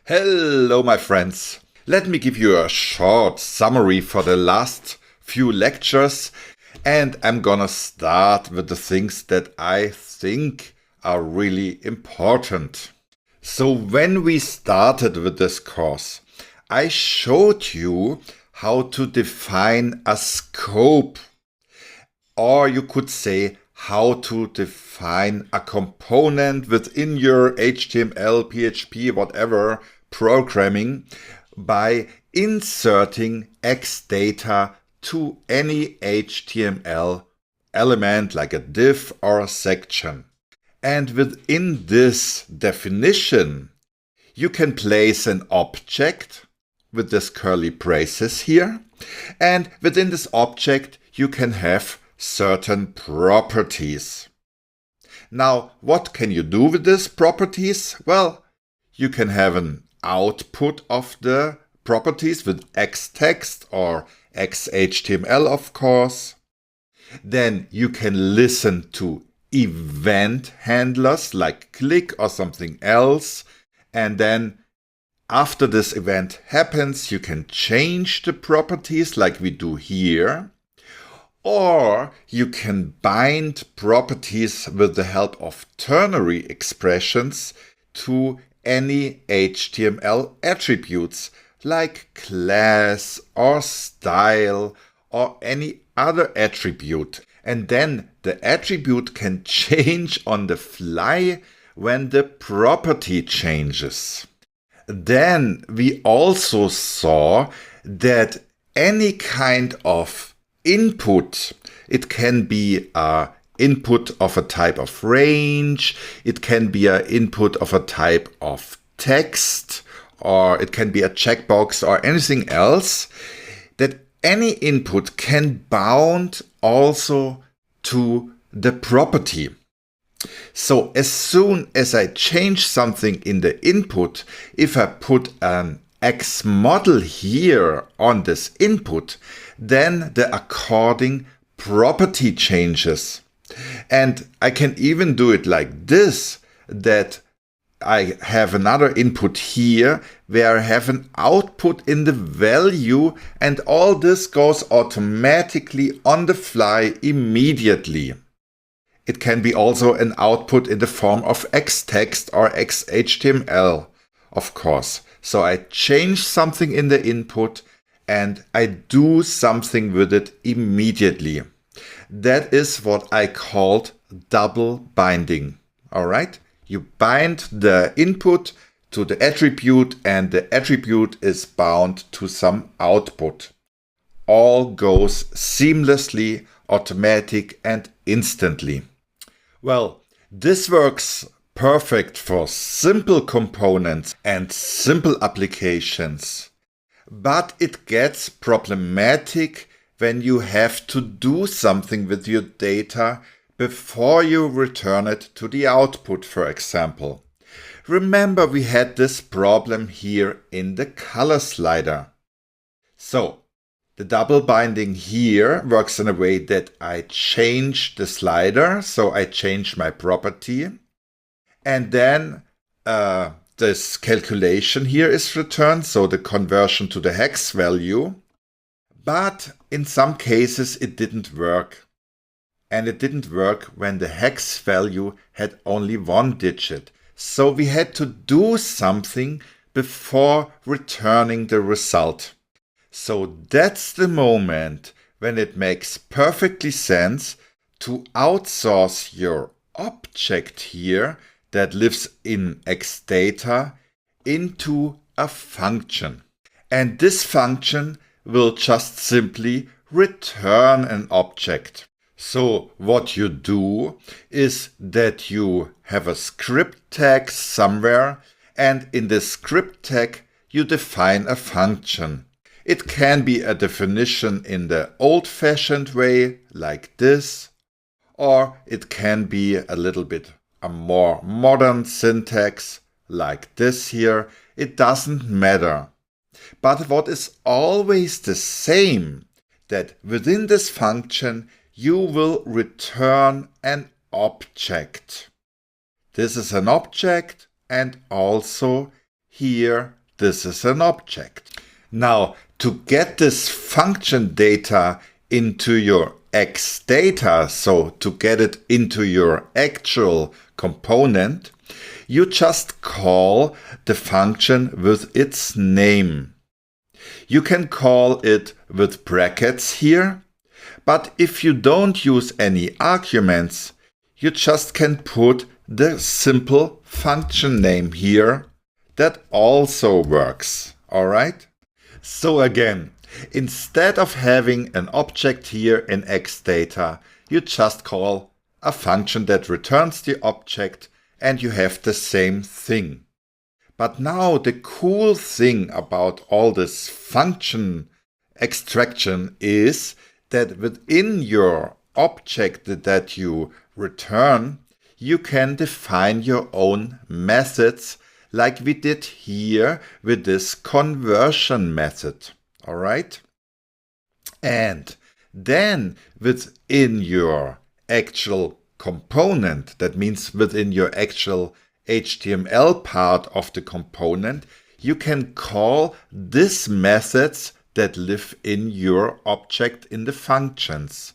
Hello, my friends. Let me give you a short summary for the last few lectures, and I'm gonna start with the things that I think are really important. So when we started with this course, I showed you how to define a scope, or you could say how to define a component within your HTML, PHP, whatever programming by inserting X data to any HTML element like a div or a section. And within this definition, you can place an object with this curly braces here. And within this object, you can have certain properties. Now, what can you do with these properties? Well, you can have an output of the properties with Xtext or XHTML, of course. Then you can listen to event handlers like click or something else. And then after this event happens, you can change the properties like we do here. Or you can bind properties with the help of ternary expressions to any HTML attributes like class or style or any other attribute. And then the attribute can change on the fly when the property changes. Then we also saw that any kind of input, it can be an input of a type of range, it can be an input of a type of text, or it can be a checkbox or anything else, that any input can bound also to the property. So as soon as I change something in the input, if I put an X model here on this input, then the according property changes. And I can even do it like this, that I have another input here where I have an output in the value, and all this goes automatically on the fly immediately. It can be also an output in the form of Xtext or XHTML, of course. So I change something in the input and I do something with it immediately. That is what I called double binding. All right? You bind the input to the attribute and the attribute is bound to some output. All goes seamlessly, automatic and instantly. Well, this works perfect for simple components and simple applications. But it gets problematic when you have to do something with your data before you return it to the output, for example. Remember, we had this problem here in the color slider. So, the double binding here works in a way that I change the slider, so I change my property. And then this calculation here is returned, so the conversion to the hex value. But in some cases it didn't work. And it didn't work when the hex value had only one digit. So we had to do something before returning the result. So that's the moment when it makes perfectly sense to outsource your object here that lives in Xdata into a function. And this function will just simply return an object. So what you do is that you have a script tag somewhere, and in the script tag you define a function. It can be a definition in the old-fashioned way, like this, or it can be a little bit a more modern syntax, like this here. It doesn't matter. But what is always the same, that within this function you will return an object. This is an object, and also here this is an object. Now, to get this function data into your xData, so to get it into your actual component, you just call the function with its name. You can call it with brackets here, but if you don't use any arguments, you just can put the simple function name here. That also works, all right? So again, instead of having an object here in xData, you just call a function that returns the object and you have the same thing. But now the cool thing about all this function extraction is that within your object that you return, you can define your own methods like we did here with this conversion method. All right? And then within your actual component, that means within your actual HTML part of the component, you can call these methods that live in your object in the functions.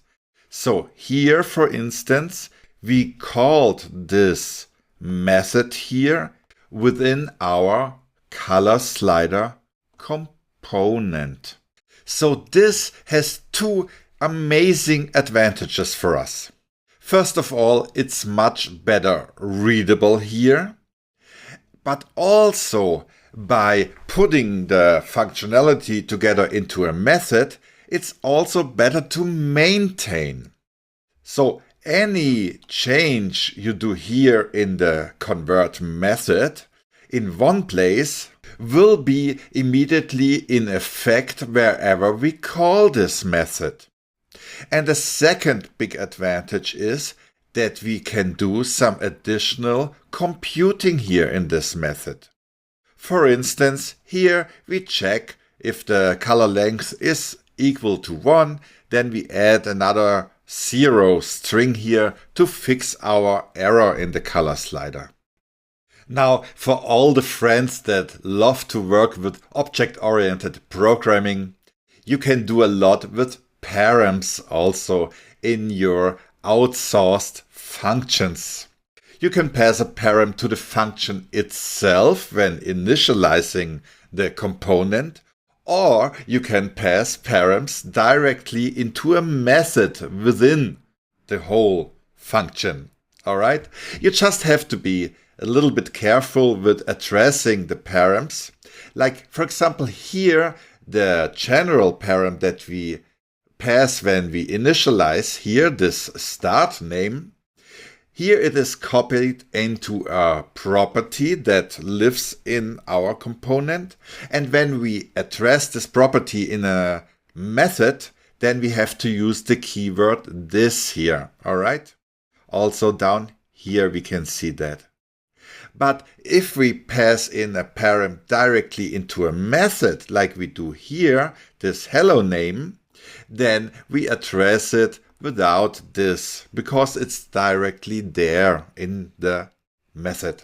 So here, for instance, we called this method here within our color slider component. So this has two amazing advantages for us. First of all, it's much better readable here, but also by putting the functionality together into a method, it's also better to maintain. So any change you do here in the convert method in one place will be immediately in effect wherever we call this method. And the second big advantage is that we can do some additional computing here in this method. For instance, here we check if the color length is equal to 1, then we add another 0 string here to fix our error in the color slider. Now, for all the friends that love to work with object-oriented programming, you can do a lot with params also in your outsourced functions. You can pass a param to the function itself when initializing the component, or you can pass params directly into a method within the whole function. All right? You just have to be a little bit careful with addressing the params. Like, for example, here, the general param that we pass when we initialize here, this start name, here it is copied into a property that lives in our component. And when we address this property in a method, then we have to use the keyword this here. All right? Also down here we can see that. But if we pass in a param directly into a method like we do here, this hello name, then we address it without this because it's directly there in the method.